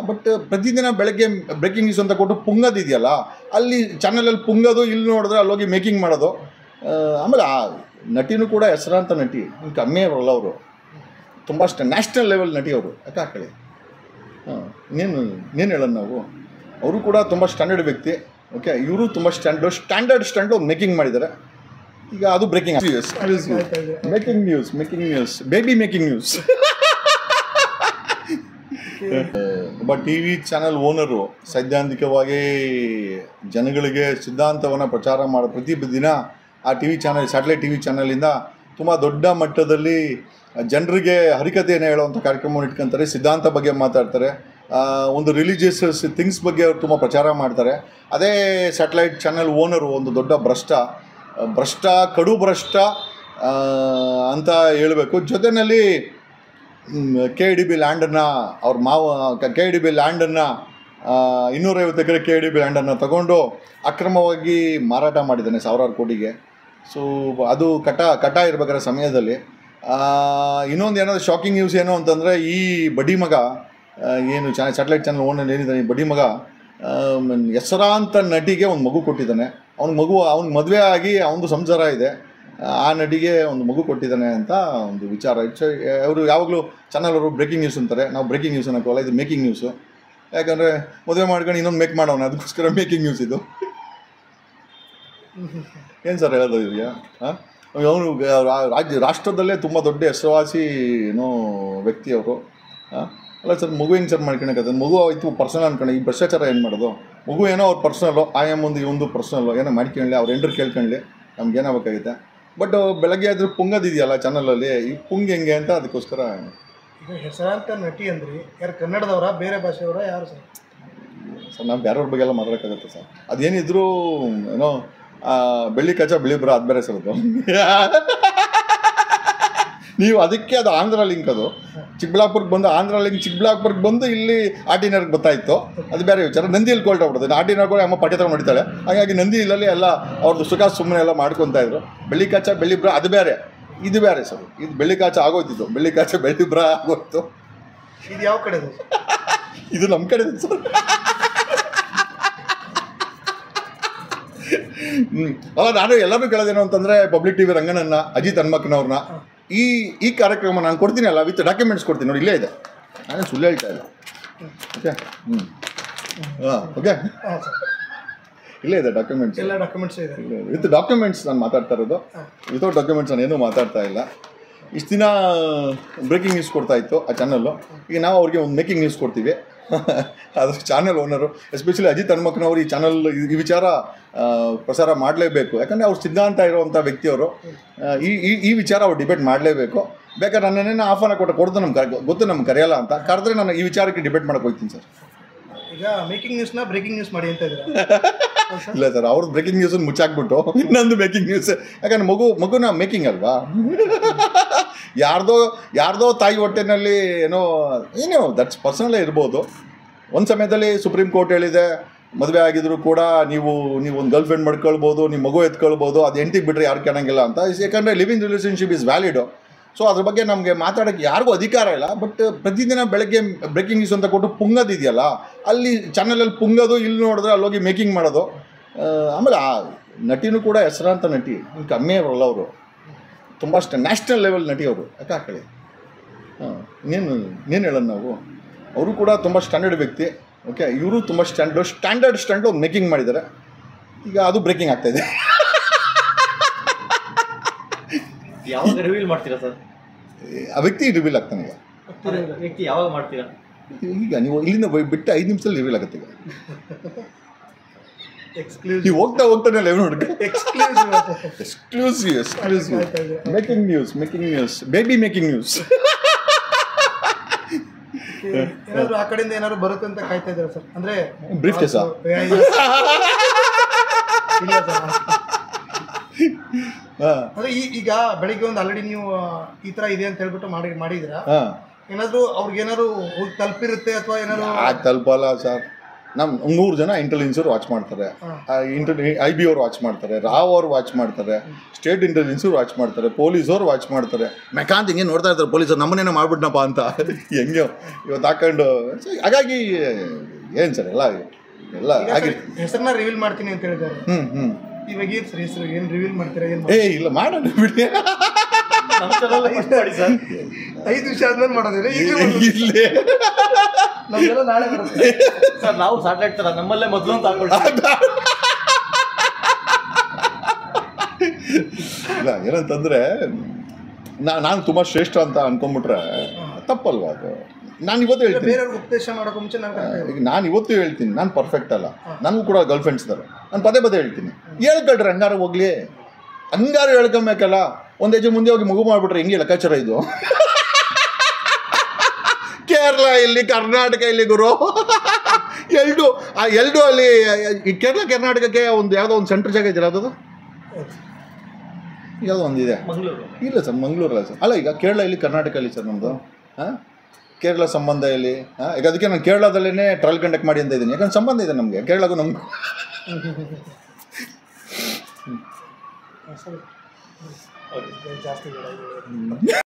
But ಪ್ರತಿದಿನ ಬೆಳಗ್ಗೆ breaking news ಅಂತ ಕೊಟ್ಟು ಪುಂಗೋದಿದೆಯಲ್ಲ, ಅಲ್ಲಿ ಚಾನಲಲ್ಲಿ ಪುಂಗೋದು, ಇಲ್ಲಿ ನೋಡಿದ್ರೆ ಅಲ್ಲೋಗಿ ಮೇಕಿಂಗ್ ಮಾಡೋದು. ಆಮೇಲೆ ಆ ನಟಿನೂ ಕೂಡ ಹೆಸರಾಂತ ನಟಿ, ಇನ್ನು ಕಮ್ಮಿ ಬರಲ್ಲ ಅವರು, ತುಂಬ ನ್ಯಾಷನಲ್ ಲೆವೆಲ್ ನಟಿ ಅವರು. ಯಾಕೆ ಹಾಕಳಿ ಇನ್ನೇನು ಹೇಳೋಣ ನಾವು. ಅವರು ಕೂಡ ತುಂಬ ಸ್ಟ್ಯಾಂಡರ್ಡ್ ವ್ಯಕ್ತಿ. ಓಕೆ, ಇವರು ತುಂಬ ಸ್ಟ್ಯಾಂಡರ್ಡ್ ಒಂದು ಮೇಕಿಂಗ್ ಮಾಡಿದ್ದಾರೆ. ಈಗ ಅದು breaking news baby making news. ಒಬ್ಬ ಟಿ ವಿ ಚಾನಲ್ ಓನರು ಸೈದ್ಧಾಂತಿಕವಾಗಿ ಜನಗಳಿಗೆ ಸಿದ್ಧಾಂತವನ್ನು ಪ್ರಚಾರ ಮಾಡೋ ಪ್ರತಿ ದಿನ ಆ T V channel, satellite T V ಚಾನಲಿಂದ ತುಂಬ ದೊಡ್ಡ ಮಟ್ಟದಲ್ಲಿ ಜನರಿಗೆ ಹರಿಕತೆಯನ್ನು ಹೇಳುವಂಥ ಕಾರ್ಯಕ್ರಮವನ್ನು ಇಟ್ಕೊತಾರೆ. ಸಿದ್ಧಾಂತ ಬಗ್ಗೆ ಮಾತಾಡ್ತಾರೆ, ಒಂದು ರಿಲಿಜಿಯಸ್ ಥಿಂಗ್ಸ್ ಬಗ್ಗೆ ಅವರು ತುಂಬ ಪ್ರಚಾರ ಮಾಡ್ತಾರೆ. ಅದೇ ಸ್ಯಾಟಲೈಟ್ ಚಾನಲ್ ಓನರು ಒಂದು ದೊಡ್ಡ ಭ್ರಷ್ಟ ಕಡು ಭ್ರಷ್ಟ ಅಂತ ಹೇಳಬೇಕು. ಜೊತೆಯಲ್ಲಿ KIDB ಲ್ಯಾಂಡನ್ನು ಅವ್ರ KIDB ಲ್ಯಾಂಡನ್ನು 250 ಎಕರೆ KIDB ಲ್ಯಾಂಡನ್ನು ತಗೊಂಡು ಅಕ್ರಮವಾಗಿ ಮಾರಾಟ ಮಾಡಿದ್ದಾನೆ ಸಾವಿರಾರು ಕೋಟಿಗೆ. ಸೊ ಅದು ಕಟ ಇರಬೇಕಾದ ಸಮಯದಲ್ಲಿ ಇನ್ನೊಂದು ಏನಾದರೂ ಶಾಕಿಂಗ್ ನ್ಯೂಸ್ ಏನು ಅಂತಂದರೆ, ಈ ಬಡ್ಡಿ ಮಗ ಏನು ಸ್ಯಾಟಲೈಟ್ ಚಾನಲ್ ಓನರ್ ಏನಿದ್ದಾನೆ, ಈ ಬಡ್ಡಿ ಮಗ ಹೆಸರಾಂತ ನಟಿಗೆ ಒಂದು ಮಗು ಕೊಟ್ಟಿದ್ದಾನೆ. ಅವ್ನ ಮದುವೆ ಆಗಿ ಅವನದು ಸಂಸಾರ ಇದೆ, ಆ ನಟಿಗೆ ಒಂದು ಮಗು ಕೊಟ್ಟಿದ್ದಾನೆ ಅಂತ ಒಂದು ವಿಚಾರ. ಅವರು ಯಾವಾಗಲೂ ಚಾನಲ್ ಅವರು ಬ್ರೇಕಿಂಗ್ ನ್ಯೂಸ್ ಅಂತಾರೆ, ನಾವು ಬ್ರೇಕಿಂಗ್ ನ್ಯೂಸ್ ಅನ್ನೋಕ್ಕಲ್ಲ, ಇದು ಮೇಕಿಂಗ್ ನ್ಯೂಸು. ಯಾಕಂದರೆ ಮದುವೆ ಮಾಡ್ಕೊಂಡು ಇನ್ನೊಂದು ಮೇಕ್ ಮಾಡೋಣ, ಅದಕ್ಕೋಸ್ಕರ ಮೇಕಿಂಗ್ ನ್ಯೂಸ್ ಇದು. ಏನು ಸರ್ ಹೇಳೋದು ಇದೆಯಾ? ಅವನು ರಾಷ್ಟ್ರದಲ್ಲೇ ತುಂಬ ದೊಡ್ಡ ಹೆಸರುವಾಸಿ ವ್ಯಕ್ತಿ ಅವರು. ಅಲ್ಲ ಸರ್, ಮಗು ಹೆಂಗೆ ಸರ್ ಮಾಡ್ಕೊಳಕ್ಕೆ? ಮಗು ಆಯಿತು ಪರ್ಸನಲ್ ಅನ್ಕೊಂಡು ಈ ಭ್ರಷ್ಟಾಚಾರ ಏನು ಮಾಡೋದು? ಮಗು ಏನೋ ಅವ್ರ ಪರ್ಸನಲ್ಲು, ಒಂದು ಪರ್ಸನಲ್ಲು ಏನೋ ಮಾಡ್ಕೊಳ್ಳಿ, ಅವ್ರು ಎಂಟ್ರು ಕೇಳ್ಕೊಳ್ಳಿ, ನಮ್ಗೇನಾಗಬೇಕಾಗುತ್ತೆ. ಬಟ್ ಬೆಳಗ್ಗೆ ಆದರೂ ಪುಂಗೋದಿದೆಯಲ್ಲ ಚಾನಲಲ್ಲಿ, ಈ ಪುಂಗ್ ಹೆಂಗೆ ಅಂತ ಅದಕ್ಕೋಸ್ಕರ. ಈಗ ಹೆಸರಾಂತ ನಟಿ ಅಂದ್ರಿ, ಯಾರು ಕನ್ನಡದವರ ಬೇರೆ ಭಾಷೆಯವರ ಯಾರು ಸರ್? ಸರ್ ನಾವು ಬೇರೆಯವ್ರ ಬಗ್ಗೆ ಎಲ್ಲ ಮಾತಾಡೋಕ್ಕಾಗತ್ತೆ ಸರ್. ಅದೇನಿದ್ರು ಏನೋ ಬೆಳ್ಳಿ ಕಚ್ಚ ಬಿಳಿ ಬರ ಅದು ಬೇರೆ ಸರ್. ಅದು ನೀವು ಅದಕ್ಕೆ ಅದು ಆಂಧ್ರ ಲಿಂಕ್, ಅದು ಚಿಕ್ಕಬಳ್ಳಾಪುರಕ್ಕೆ ಬಂದು ಆಂಧ್ರ ಲಿಂಕ್ ಚಿಕ್ಕಬಳ್ಳಾಪುರಕ್ಕೆ ಬಂದು ಇಲ್ಲಿ ಆಟಿನರ್ಗೆ ಬರ್ತಾಯಿತ್ತು, ಅದು ಬೇರೆ ವಿಚಾರ. ನಂದಿಯಲ್ಲಿ ಕೊಲ್ಟೋಗ್ಬಿಡುತ್ತೆ, ಆಟಿನರ್ಗಳು ಅಮ್ಮ ಪಠ್ಯ ತಗೊಂಡು ಹೊಡಿತಾಳೆ. ಹಾಗಾಗಿ ನಂದಿ ಇಲ್ಲಲ್ಲಿ ಎಲ್ಲ ಅವ್ರದ್ದು ಸುಖ ಸುಮ್ಮನೆ ಎಲ್ಲ ಮಾಡ್ಕೊತಾ ಇದ್ರು. ಬೆಳ್ಳಿ ಕಾಚ ಬೆಳ್ಳಿ ಬ್ರ ಅದು ಬೇರೆ, ಇದು ಬೇರೆ ಸರ್. ಇದು ಬೆಳ್ಳಿ ಕಾಚ ಆಗೋಯ್ತಿದ್ದು, ಬೆಳ್ಳಿ ಕಾಚ ಬೆಳ್ಳಿ ಬ್ರ ಆಗೋಯ್ತು. ಇದು ಯಾವ ಕಡೆ? ಇದು ನಮ್ಮ ಕಡೆ ಸರ್. ಅಲ್ಲ, ನಾನು ಎಲ್ಲರೂ ಕೇಳೋದೇನು ಅಂತಂದರೆ, ಪಬ್ಲಿಕ್ ಟಿವಿ ರಂಗನನ್ನ, ಅಜಿತ್ ಹನುಮಕ್ಕನವ್ರನ್ನ, ಈ ಕಾರ್ಯಕ್ರಮ ನಾನು ಕೊಡ್ತೀನಿ ಅಲ್ಲ, ವಿತ್ ಡಾಕ್ಯುಮೆಂಟ್ಸ್ ಕೊಡ್ತೀನಿ ನೋಡಿ, ಇಲ್ಲೇ ಇದೆ, ನಾನೇ ಸುಳ್ಳು ಹೇಳ್ತಾ ಇಲ್ಲ. ಓಕೆ, ಓಕೆ, ಇಲ್ಲೇ ಇದೆ ಡಾಕ್ಯುಮೆಂಟ್ಸ್, ಎಲ್ಲ ಡಾಕ್ಯುಮೆಂಟ್ಸ್ ಇದೆ. ವಿತ್ ಡಾಕ್ಯುಮೆಂಟ್ಸ್ ನಾನು ಮಾತಾಡ್ತಾ ಇರೋದು, ವಿತೌಟ್ ಡಾಕ್ಯುಮೆಂಟ್ಸ್ ನಾನು ಏನೂ ಮಾತಾಡ್ತಾ ಇಲ್ಲ. ಇಷ್ಟು ದಿನ ಬ್ರೇಕಿಂಗ್ ನ್ಯೂಸ್ ಕೊಡ್ತಾ ಇತ್ತು ಆ ಚಾನಲ್ಲು, ಈಗ ನಾವು ಅವ್ರಿಗೆ ಒಂದು ಮೇಕಿಂಗ್ ನ್ಯೂಸ್ ಕೊಡ್ತೀವಿ. ಅದು ಚಾನಲ್ ಓನರು, ಎಸ್ಪೆಷಲಿ ಅಜಿತ್ ಹನುಮಕ್ಕನವರು ಈ ಚಾನಲ್ ಈ ವಿಚಾರ ಪ್ರಸಾರ ಮಾಡಲೇಬೇಕು. ಯಾಕಂದರೆ ಅವ್ರು ಸಿದ್ಧಾಂತ ಇರುವಂಥ ವ್ಯಕ್ತಿಯವರು. ಈ ವಿಚಾರ ಅವ್ರು ಡಿಬೇಟ್ ಮಾಡಲೇಬೇಕು. ಬೇಕಾದ್ರೆ ನನ್ನೇನು ಆಫ್ನ ಕೊಡ್ದು ಗೊತ್ತು, ನಮ್ಗೆ ಕರೆಯಲ್ಲ ಅಂತ ಕರೆದ್ರೆ ನಾನು ಈ ವಿಚಾರಕ್ಕೆ ಡಿಬೇಟ್ ಮಾಡೋಕೆ ಹೋಗ್ತೀನಿ ಸರ್. ಈಗ ಮೇಕಿಂಗ್ ನ್ಯೂಸ್ನ ಬ್ರೇಕಿಂಗ್ ನ್ಯೂಸ್ ಮಾಡಿ ಅಂತ ಇದ್ದಾರೆ. ಇಲ್ಲ ಸರ್, ಅವ್ರದ್ದು ಬ್ರೇಕಿಂಗ್ ನ್ಯೂಸನ್ನು ಮುಚ್ಚಾಕ್ಬಿಟ್ಟು ನಂದು ಮೇಕಿಂಗ್ ನ್ಯೂಸ್. ಯಾಕಂದ್ರೆ ಮಗುನ ಮೇಕಿಂಗ್ ಅಲ್ವಾ, ಯಾರ್ದೋ ತಾಯಿ ಹೊಟ್ಟೆನಲ್ಲಿ ಏನೋ ದಟ್ಸ್ ಪರ್ಸನಲ್ಲೇ ಇರ್ಬೋದು. ಒಂದು ಸಮಯದಲ್ಲಿ ಸುಪ್ರೀಂ ಕೋರ್ಟ್ ಹೇಳಿದೆ, ಮದುವೆ ಆಗಿದ್ರು ಕೂಡ ನೀವು ಒಂದು ಗರ್ಲ್ ಫ್ರೆಂಡ್ ಮಾಡ್ಕೊಳ್ಬೋದು, ನೀವು ಮಗು ಎತ್ಕೊಳ್ಬೋದು, ಅದು ಹೆಂಡ್ತಿಗೆ ಬಿಟ್ಟರೆ ಯಾರು ಕಾಣಂಗಿಲ್ಲ ಅಂತ. ಯಾಕಂದರೆ ಲಿವಿಂಗ್ ರಿಲೇಷನ್ಶಿಪ್ ಇಸ್ ವ್ಯಾಲಿಡು. ಸೊ ಅದ್ರ ಬಗ್ಗೆ ನಮಗೆ ಮಾತಾಡೋಕ್ಕೆ ಯಾರಿಗೂ ಅಧಿಕಾರ ಇಲ್ಲ. ಬಟ್ ಪ್ರತಿದಿನ ಬೆಳಗ್ಗೆ ಬ್ರೇಕಿಂಗ್ ನ್ಯೂಸ್ ಅಂತ ಕೊಟ್ಟು ಪುಂಗೋದಿದೆಯಲ್ಲ, ಅಲ್ಲಿ ಚಾನಲಲ್ಲಿ ಪುಂಗೋದು, ಇಲ್ಲಿ ನೋಡಿದ್ರೆ ಅಲ್ಲೋಗಿ ಮೇಕಿಂಗ್ ಮಾಡೋದು. ಆಮೇಲೆ ಆ ನಟಿನೂ ಕೂಡ ಹೆಸರಾಂತ ನಟಿ, ಇನ್ನು ಕಮ್ಮಿ ಬರಲ್ಲ ಅವರು, ತುಂಬ ನ್ಯಾಷನಲ್ ಲೆವೆಲ್ ನಟಿ ಅವರು. ಯಾಕೆ ಹಾಕಳಿ ಇನ್ನೇನು ಹೇಳೋಣ ನಾವು. ಅವರು ಕೂಡ ತುಂಬ ಸ್ಟ್ಯಾಂಡರ್ಡ್ ವ್ಯಕ್ತಿ. ಓಕೆ, ಇವರು ತುಂಬ ಸ್ಟ್ಯಾಂಡರ್ಡ್ ಒಂದು ಮೇಕಿಂಗ್ ಮಾಡಿದ್ದಾರೆ. ಈಗ ಅದು ಬ್ರೇಕಿಂಗ್ ಆಗ್ತಾಯಿದೆ. ಯಾವಾಗ ರಿವೀಲ್ ಮಾಡ್ತೀರಾ ಸರ್? ಆ ವ್ಯಕ್ತಿ ರಿವೀಲ್ ಆಗ್ತಾನೆ. ಈಗ ವ್ಯಕ್ತಿ ಯಾವಾಗ ಮಾಡ್ತೀರಾ? ಈಗ ನೀವು ಇಲ್ಲಿಂದ ಬಿಟ್ಟು 5 ನಿಮಿಷದಲ್ಲಿ ರಿವೀಲ್ ಆಗುತ್ತೆ. ಈಗ ನೀವು ಹೋಗ್ತಾನೆ ಲೈವ್ ನೋಡಿ. Exclusive making news baby making news. ಏನಾದ್ರು ಆ ಕಡೆಯಿಂದ ಏನಾದ್ರು ಬರುತ್ತೆ ಅಂತ ಕಾಯ್ತಾ ಇದ್ದಾರೆ ಸರ್? ಅಂದ್ರೆ ಬ್ರೀಫ್ ಕೇಸ ಅಂದ್ರೆ ಈಗ ಬೆಳಿಗ್ಗೆ ಒಂದು ಆಲ್ರೆಡಿ ನೀವು ಈ ತರ ಇದೆ ಅಂತ ಹೇಳ್ಬಿಟ್ಟು ಮಾಡಿದ್ರ, ಏನಾದ್ರು ಅವ್ರಿಗೆ ಏನಾದ್ರು ತಲುಪಿರುತ್ತೆ ಅಥವಾ ಏನಾದ್ರು? ತಲುಪಲ್ಲ ಸರ್, ನಮ್ಮ 3 ಜನ ಇಂಟೆಲಿಜೆನ್ಸ್ ಅವ್ರು ವಾಚ್ ಮಾಡ್ತಾರೆ, IB ಅವ್ರು ವಾಚ್ ಮಾಡ್ತಾರೆ, ರಾವ್ ಅವ್ರು ವಾಚ್ ಮಾಡ್ತಾರೆ, ಸ್ಟೇಟ್ ಇಂಟೆಲಿಜೆನ್ಸ್ ಅವ್ರು ವಾಚ್ ಮಾಡ್ತಾರೆ, ಪೊಲೀಸವ್ರು ವಾಚ್ ಮಾಡ್ತಾರೆ. ಮೆಕಾಂತ್ ಹಿಂಗೆ ನೋಡ್ತಾ ಇರ್ತಾರೆ ಪೊಲೀಸರು ನಮ್ಮನ್ನೇನೋ ಮಾಡ್ಬಿಟ್ನಪ್ಪ ಅಂತ ಹೆಂಗೆ ಇವತ್ತು ಹಾಕೊಂಡು. ಹಾಗಾಗಿ ಏನು ಸರ್ ಎಲ್ಲ ಹಾಗೆ ಹೆಸರನ್ನ ರಿವೀಲ್ ಮಾಡ್ತೀನಿ ಅಂತ ಹೇಳಿದ್ದಾರೆ. ಇವಾಗ ಏನು ಸರ್ ಹೆಸರು ಏನು ರಿವೀಲ್ ಮಾಡ್ತೀರಾ? ಏನು ಇಲ್ಲ ಮಾಡೋಣ ಬಿಡಿ, ನಮ್ಮ ಚಾನಲ್ ಫಸ್ಟ್ ಮಾಡಿ ಸರ್. 5 ನಿಮಿಷ ಆದ್ಮೇಲೆ ಮಾಡೋದಿಲ್ಲ, ಈಗಲೇ ಇಲ್ಲೇ ನಮ್ಗೆಲ್ಲ ನಾಳೆ ಬರುತ್ತೆ ಸರ್. ನಾವು ಸ್ಯಾಟಲೈಟ್ ತರ ನಮ್ಮಲ್ಲೇ ಮೊದಲು ಅಂತ ಹಾಕೊಳ್ತೀವಿ. ಇಲ್ಲ ಏನಂತಂದರೆ ನಾನು ತುಂಬ ಶ್ರೇಷ್ಠ ಅಂತ ಅನ್ಕೊಂಡ್ಬಿಟ್ರೆ ತಪ್ಪಲ್ವಾ ಅದು. ನಾನು ಇವತ್ತು ಹೇಳ್ತೀನಿ, ಬೇರೆಯವ್ರಿಗೆ ಉಪದೇಶ ಮಾಡೋಕೆ ಮುಂಚೆ ಈಗ ನಾನು ಇವತ್ತು ಹೇಳ್ತೀನಿ ನಾನು ಪರ್ಫೆಕ್ಟ್ ಅಲ್ಲ, ನನಗೂ ಕೂಡ ಗರ್ಲ್ ಫ್ರೆಂಡ್ಸ್ ಇದ್ದಾರೆ, ನಾನು ಪದೇ ಹೇಳ್ತೀನಿ ಹೇಳ್ಕೊಳ್ರಿ ಹಂಗಾರ ಹೋಗ್ಲಿ, ಹಂಗಾರ ಹೇಳ್ಕೊಬೇಕಲ್ಲ. ಒಂದು ಹೆಜ್ಜೆ ಮುಂದೆ ಹೋಗಿ ಮಗು ಮಾಡಿಬಿಟ್ರೆ ಹೆಂಗೆ ಲೆಕ್ಕಾಚಾರ ಇದು? ಕೇರಳ ಇಲ್ಲಿ ಕರ್ನಾಟಕ ಇಲ್ಲಿ ಗುರು ಎರಡು ಅಲ್ಲಿ ಈ ಕೇರಳ ಕರ್ನಾಟಕಕ್ಕೆ ಒಂದು ಯಾವುದೋ ಒಂದು ಸೆಂಟ್ರ್ ಜಾಗ ಇದೆಯಲ್ಲ, ಅದು ಯಾವುದೋ ಒಂದಿದೆ. ಮಂಗಳೂರು ಇಲ್ಲ ಸರ್, ಮಂಗಳೂರಲ್ಲ ಸರ್. ಅಲ್ಲ, ಈಗ ಕೇರಳ ಇಲ್ಲಿ ಕರ್ನಾಟಕ ಇಲ್ಲಿ ಸರ್ ನಮ್ಮದು. ಕೇರಳ ಸಂಬಂಧ ಇಲ್ಲಿ. ಈಗ ಅದಕ್ಕೆ ನಾನು ಕೇರಳದಲ್ಲೇ ಟ್ರಯಲ್ ಕಂಡಕ್ಟ್ ಮಾಡಿ ಅಂತ ಇದ್ದೀನಿ, ಯಾಕಂದ್ರೆ ಸಂಬಂಧ ಇದೆ ನಮಗೆ ಕೇರಳಗೂ ನಮಗೂ. ಜಾಸ್ತಿ